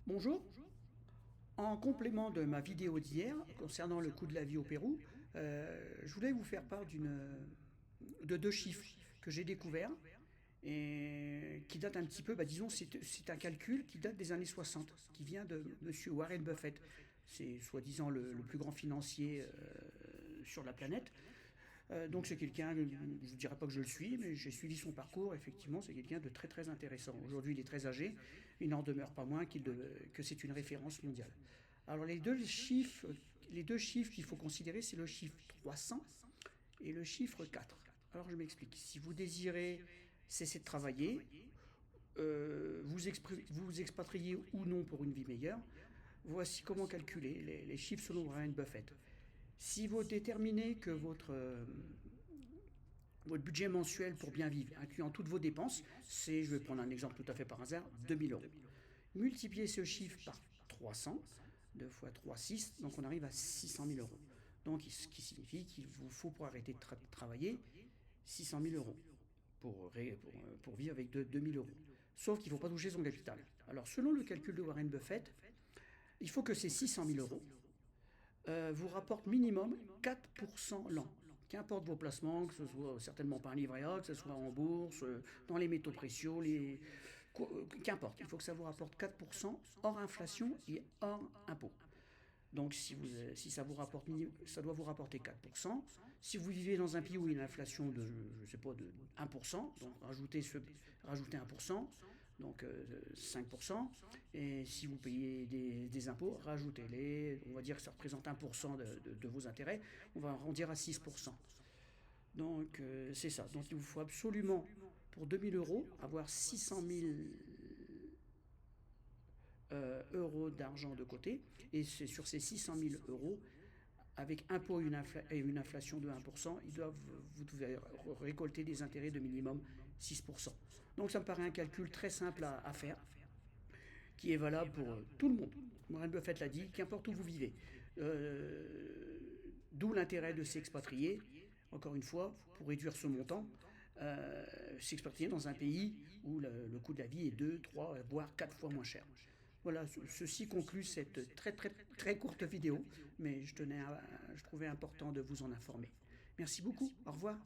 Bonjour. En complément de ma vidéo d'hier concernant le coût de la vie au Pérou, je voulais vous faire part de deux chiffres que j'ai découverts et qui datent un petit peu, disons, c'est un calcul qui date des années 60, qui vient de Monsieur Warren Buffett. C'est soi-disant le plus grand financier sur la planète. Donc c'est quelqu'un, je ne dirais pas que je le suis, mais j'ai suivi son parcours. Effectivement, c'est quelqu'un de très très intéressant. Aujourd'hui, il est très âgé. Il n'en demeure pas moins que c'est une référence mondiale. Alors les deux chiffres qu'il faut considérer, c'est le chiffre 300 et le chiffre 4. Alors je m'explique. Si vous désirez cesser de travailler, vous expatriez ou non pour une vie meilleure, voici comment calculer les chiffres selon Warren Buffett. Si vous déterminez que votre budget mensuel pour bien vivre, incluant toutes vos dépenses, c'est, je vais prendre un exemple tout à fait par hasard, 2000 euros. Multipliez ce chiffre par 300, 2 fois 3, 6, donc on arrive à 600 000 euros. Donc, ce qui signifie qu'il vous faut, pour arrêter de travailler, 600 000 euros pour vivre avec 2000 euros. Sauf qu'il ne faut pas toucher son capital. Alors, selon le calcul de Warren Buffett, il faut que ces 600 000 euros vous rapportent minimum 4% l'an. Qu'importe vos placements, que ce soit certainement pas un livret A, que ce soit en bourse, dans les métaux précieux, qu'importe, il faut que ça vous rapporte 4% hors inflation et hors impôt. Donc si ça vous rapporte, ça doit vous rapporter 4%. Si vous vivez dans un pays où il y a une inflation de, je ne sais pas, de 1%, donc rajoutez 1%, donc 5%. Et si vous payez des impôts, rajoutez-les. On va dire que ça représente 1% de vos intérêts. On va arrondir à 6%. Donc c'est ça. Donc il vous faut absolument, pour 2000 euros, avoir 600 000 euros d'argent de côté. Et c'est sur ces 600 000 euros, avec impôt et une inflation de 1%, vous devez récolter des intérêts de minimum 6%. Donc ça me paraît un calcul très simple à faire, qui est valable pour tout le monde. Warren Buffett l'a dit, qu'importe où vous vivez. D'où l'intérêt de s'expatrier, encore une fois, pour réduire ce montant, s'expatrier dans un pays où le coût de la vie est 2, 3, voire 4 fois moins cher. Voilà, ceci conclut cette très très très courte vidéo, mais je trouvais important de vous en informer. Merci beaucoup, au revoir.